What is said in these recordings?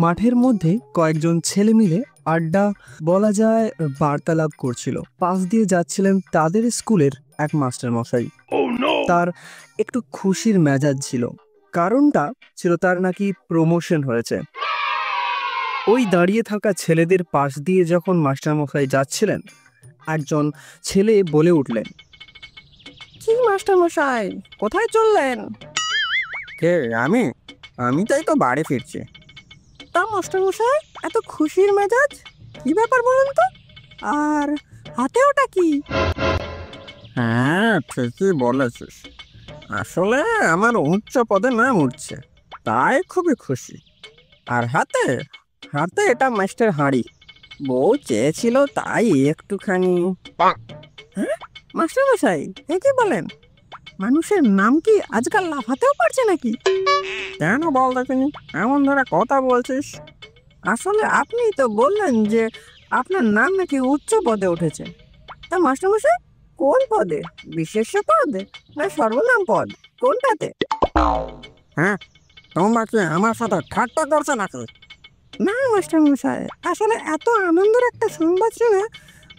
মাঠের মধ্যে কয়েকজন ছেলে মিলে আড্ডা বলা যায় বার্তালাপ করছিল। পাশ দিয়ে যাচ্ছিলেন তাদের স্কুলের এক মাস্টার মশাই। তার একটু খুশির মেজাজ ছিল। কারণটা ছিল তার নাকি প্রমোশন হয়েছে। ওই দাঁড়িয়ে থাকা ছেলেদের পাশ দিয়ে যখন মাস্টার মশাই যাচ্ছিলেন, একজন ছেলে বলে উঠলেন, কি মাস্টার মশাই, কোথায় চললেন? কে? আমি তাই তো বাড়ি ফিরছি। তা মাস্টার মশাই, এত খুশির মেজাজ, কি ব্যাপার বলুন তো? আর হাতে ওটা কি? হ্যাঁ, ঠিকই বলেছিস। আসলে আমার উচ্চ পদে নাম উঠছে, তাই খুবই খুশি। আর হাতে হাতে এটা মাস্টার হাঁড়ি। বউ চেয়েছিল, তাই একটুখানি। হ্যাঁ মাস্টার মশাই, এ কি বলেন? মানুষের নাম কি আজকাল লাফাতেও পারছে নাকি? কেন বল দেখিনি, এমন ধরে কথা বলছিস? আসলে আপনি তো বললেন যে আপনার নাম নাকি উচ্চ পদে উঠেছে। তা মাস্টার মশাই, কোন পদে? বিশেষ পদে না সর্বনাম পদ, কোনটাতে? হ্যাঁ, তোমরা কি আমার সাথে ঠাট্টা করছে নাকি? না মাস্টার মশাই, আসলে এত আনন্দের একটা সংবাদ শুনে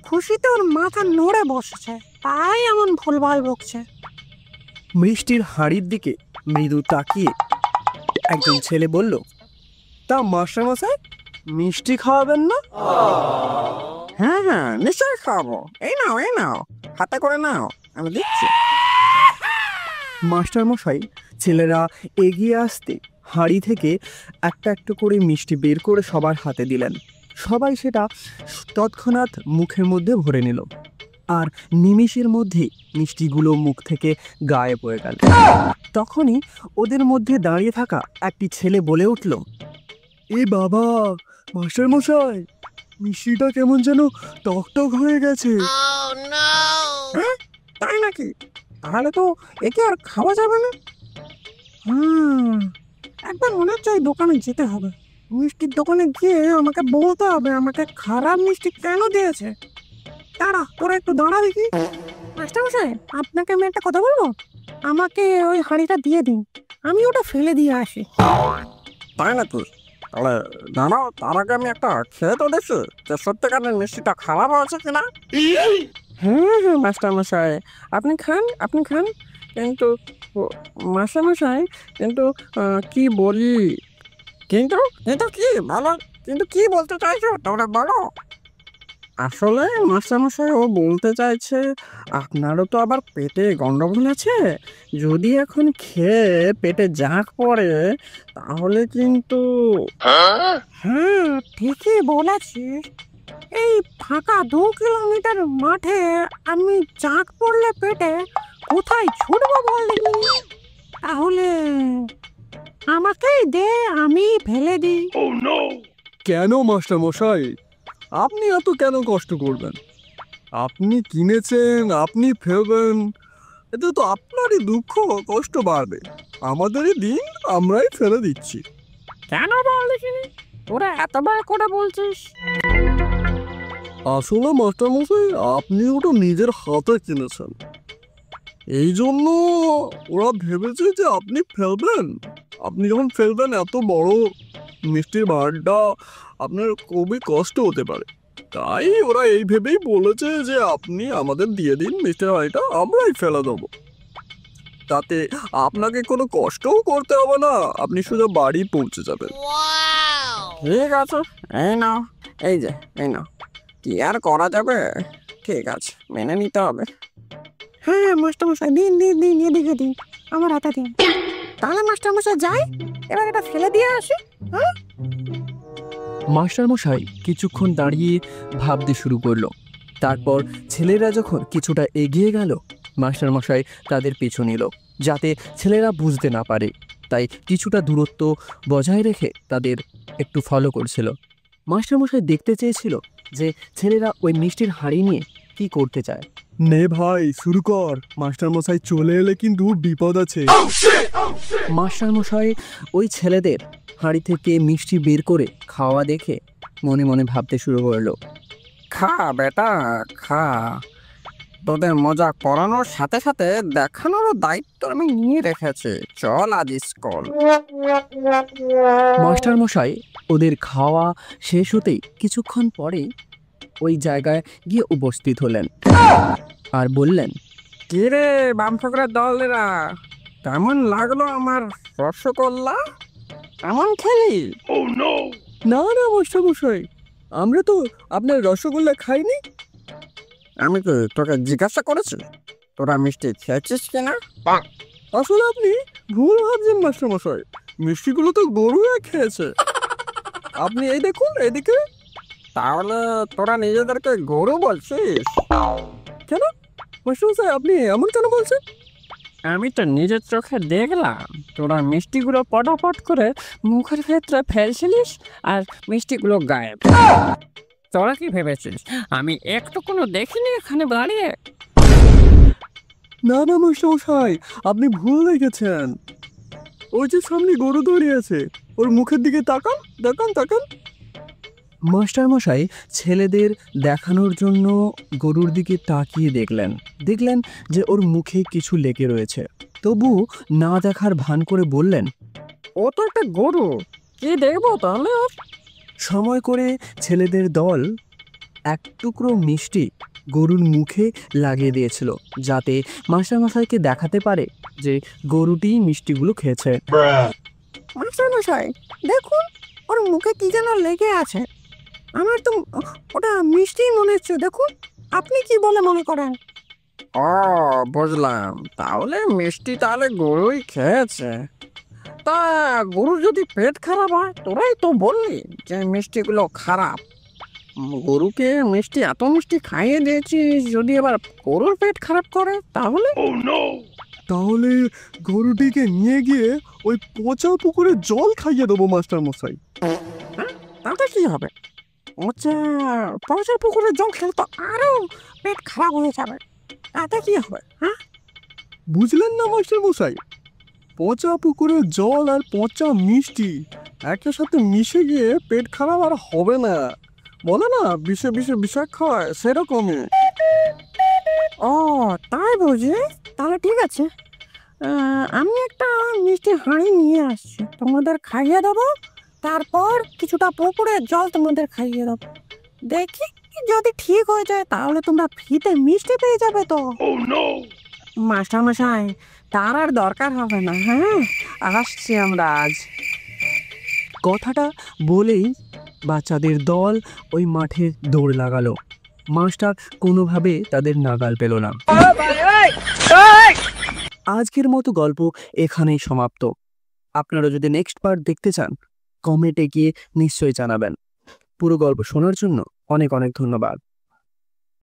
খুশিতে ওর মাথা নড়ে বসেছে, তাই এমন ভুলভাল বকছে। মিষ্টির হাঁড়ির দিকে মৃদু তাকিয়ে একজন ছেলে বলল, তা মাস্টার মশাই, মিষ্টি খাওয়াবেন না? হ্যাঁ হ্যাঁ, নিশ্চয়ই খাওয়াবো। এই নাও, হাতে করে নাও, আমি দিচ্ছি। মাস্টার মশাই ছেলেরা এগিয়ে আসতে হাঁড়ি থেকে একটা একটা করে মিষ্টি বের করে সবার হাতে দিলেন। সবাই সেটা তৎক্ষণাৎ মুখের মধ্যে ভরে নিল, আর নিমেষের মধ্যেই মিষ্টিগুলো মুখ থেকে গায়েব হয়ে গেল। তখনই ওদের মধ্যে দাঁড়িয়ে থাকা একটি ছেলে বলে উঠল, এ বাবা, মাস্টার মশাই, মিষ্টিটা কেমন যেন টকটক হয়ে গেছে। হ্যাঁ, তাই নাকি? তাহলে তো একে আর খাওয়া যাবে না। একবার মনে হচ্ছে ওই দোকানে যেতে হবে। মিষ্টির দোকানে গিয়ে আমাকে বলতে হবে আমাকে খারাপ মিষ্টি কেন দিয়েছে। দাঁড়া, তোরা একটু দাঁড়া দেখি। মাস্টার মশাই, আপনাকে আমি একটা কথা বলবো, আমাকে ওই হাঁড়িটা দিয়ে দিন, আমি ওটা ফেলে দিয়ে আসি। তাই নাকি? তাহলে দাঁড়াও, তার আগে আমি একটা খেয়ে তো দেখছি যে সত্যিকারের মিষ্টিটা খারাপ হয়েছে কিনা। হ্যাঁ হ্যাঁ মাস্টার মশাই, আপনি খান, আপনি খান। কিন্তু মাস্টার মশাই, কিন্তু কি বলি? কিন্তু কিন্তু কি বলো? কিন্তু কি বলতে চাইছো তোমরা বলো? আসলে মাস্টারমশাই, ও বলতে চাইছে আপনারও তো আবার পেটে গন্ডগোল আছে। যদি এখন খেয়ে পেটে জাঁক পড়ে, তাহলে কিন্তু। হ্যাঁ, ঠিকই বলেছিস। এই ফাঁকা 2 কিলোমিটার মাঠে আমি জাঁক পড়লে পেটে কোথায় ছুটবো বল দেখি? তাহলে আমাকেই দে, আমি ফেলে দিই। কেন মাস্টার মশাই, আপনি এত কেন কষ্ট করবেন? আপনি কিনেছেন, আপনি ফেলবেন, এতে তো আপনারই দুঃখ কষ্ট বাড়বে। আমাদেরই দিন, আমরাই ফেলে দিচ্ছি। কেন বল দেখিনি, তোরা এতবার করে বলছিস? আসলে মাস্টার মশাই, আপনি ওটা নিজের হাতে কিনেছেন, এই জন্য ওরা ভেবেছে যে আপনি ফেলবেন। আপনি যখন ফেলবেন, এত বড় মিষ্টির ভাঁড়টা আপনার খুবই কষ্ট হতে পারে, তাই ওরা এই ভেবেই বলেছে যে আপনি আমাদের দিয়ে দিন মিষ্টির ভাঁড়টা, আমরাই ফেলে দেবো। তাতে আপনাকে কোনো কষ্টও করতে হবে না, আপনি শুধু বাড়ি পৌঁছে যাবেন। ঠিক আছে, এই নাও, এই যে এই নাও। কি আর করা যাবে, ঠিক আছে, মেনে নিতে হবে। হ্যাঁ মাস্টারমশাই, দিন দিন দিন, এদিকে দিন, আমার হাতে দিন। তাহলে মাস্টারমশাই যাই, এবার এটা ফেলে দিয়ে আসি। হ্যাঁ। মাস্টারমশাই কিছুক্ষণ দাঁড়িয়ে ভাবতে শুরু করলো। তারপর ছেলেরা যখন কিছুটা এগিয়ে গেল, মাস্টারমশাই তাদের পিছু নিল, যাতে ছেলেরা বুঝতে না পারে। তাই কিছুটা দূরত্ব বজায় রেখে তাদের একটু ফলো করছিল। মাস্টারমশাই দেখতে চেয়েছিল যে ছেলেরা ওই মিষ্টির হাঁড়ি নিয়ে কি করতে চায়। নে ভাই, শুরু কর, মাস্টারমশাই চলে এলে কিন্তু বিপদ আছে। মাস্টারমশাই ওই ছেলেদের হাঁড়ি থেকে মিষ্টি বের করে খাওয়া দেখে মনে মনে ভাবতে শুরু করলো, খা বেটা খা, তোদের মজা করানোর সাথে সাথে দেখানোর দায়িত্ব আমি নিয়ে রেখেছি। চল আজ স্কুল। মাস্টারমশাই ওদের খাওয়া শেষ হতেই কিছুক্ষণ পরে ওই জায়গায় গিয়ে উপস্থিত হলেন আর বললেন, কি রে বামফকরা দলেরা, কেমন লাগলো আমার রসগোল্লা? কেমন খেলি? না না মশাই, আমরা তো আপনার রসগোল্লা খাইনি। আমি কি তোকে জিজ্ঞাসা করেছি তোরা মিষ্টি খেয়েছিস কিনা? আসলে আপনি ভুল ভাবছেন মাস্টারমশাই, মিষ্টিগুলো তো গরুয়ে খেয়েছে। আপনি এই দেখুন এদিকে। তাহলে তোরা নিজেদেরকে গরু বলছিস? কেন মাস্টারমশাই, আপনি এমন কেন বলছেন? আমি তো নিজের চোখে দেখলাম তোরা মিষ্টিগুলো পটাপট করে মুখের ভেতরে ফেলছিলিস আর মিষ্টিগুলো গায়েব। তোরা কি ভেবেছিস আমি একটু কোনো দেখিনি এখানে দাঁড়িয়ে? না না মশাই, আপনি ভুল দেখেছেন। ওই যে সামনে গরু দাঁড়িয়ে আছে, ওর মুখের দিকে তাকান তাকান তাকান। মাস্টার মশাই ছেলেদের দেখানোর জন্য গরুর দিকে তাকিয়ে দেখলেন যে ওর মুখে কিছু লেগে রয়েছে। তবু না দেখার ভান করে বললেন, ও তো একটা গরু, কি দেখবো তাহলে ওর? সময় করে ছেলেদের দল এক টুকরো মিষ্টি গরুর মুখে লাগিয়ে দিয়েছিল, যাতে মাস্টারমশাইকে দেখাতে পারে যে গরুটি মিষ্টিগুলো খেয়েছে। মাস্টারমশাই দেখুন, ওর মুখে কি যেন লেগে আছে। আমার তো ওটা মিষ্টি মনে হচ্ছে। দেখুন, আপনি কি বলে মনে করেন? ও বুঝলাম, তাহলে মিষ্টি তাহলে গরুই খেয়েছে। তা গরুর যদি পেট খারাপ হয়, তোরাই তো বললি যে মিষ্টিগুলো খারাপ। গরুকে মিষ্টি এত মিষ্টি খাইয়ে দিয়েছিস, যদি এবার গরুর পেট খারাপ করে তাহলে? তাহলে গরুটিকে নিয়ে গিয়ে ওই পচা পুকুরে জল খাইয়ে দেবো মাস্টারমশাই। হ্যাঁ, তাতে কি হবে? পচা পচা পুকুরে জল খেলে তো আরো পেট খারাপ হয়ে যাবে। তাতে কি হবে? হ্যাঁ, বুঝলেন না মাস্টারমশাই, পচা পুকুরের জল আর পচা মিষ্টি একটার সাথে মিশে গিয়ে পেট খারাপ আর হবে না। বলে না বিষে বিষে বিষাক্ত হয়, সেরকমই। ও তাই বুঝি? তাহলে ঠিক আছে, আমি একটা মিষ্টি হাঁড়ি নিয়ে আসছি, তোমাদের খাইয়ে দেবো। তারপর কিছুটা পুকুরের জল তোমাদের খাইয়ে দেবো। দেখি যদি ঠিক হয়ে যায় তাহলে তোমরা ফ্রিতে মিষ্টি পেয়ে যাবে তো। মাস্টার মশাই, তার আর দরকার হবে না। হ্যাঁ, আসছি আমরা আজ। কথাটা বলেই বাচ্চাদের দল ওই মাঠে দৌড় লাগালো। মাস্টার কোনোভাবে তাদের নাগাল পেল না। আজকের মতো গল্প এখানেই সমাপ্ত। আপনারা যদি নেক্সট পার্ট দেখতে চান, কমেন্টে গিয়ে নিশ্চয়ই জানাবেন। পুরো গল্প শোনার জন্য অনেক অনেক ধন্যবাদ।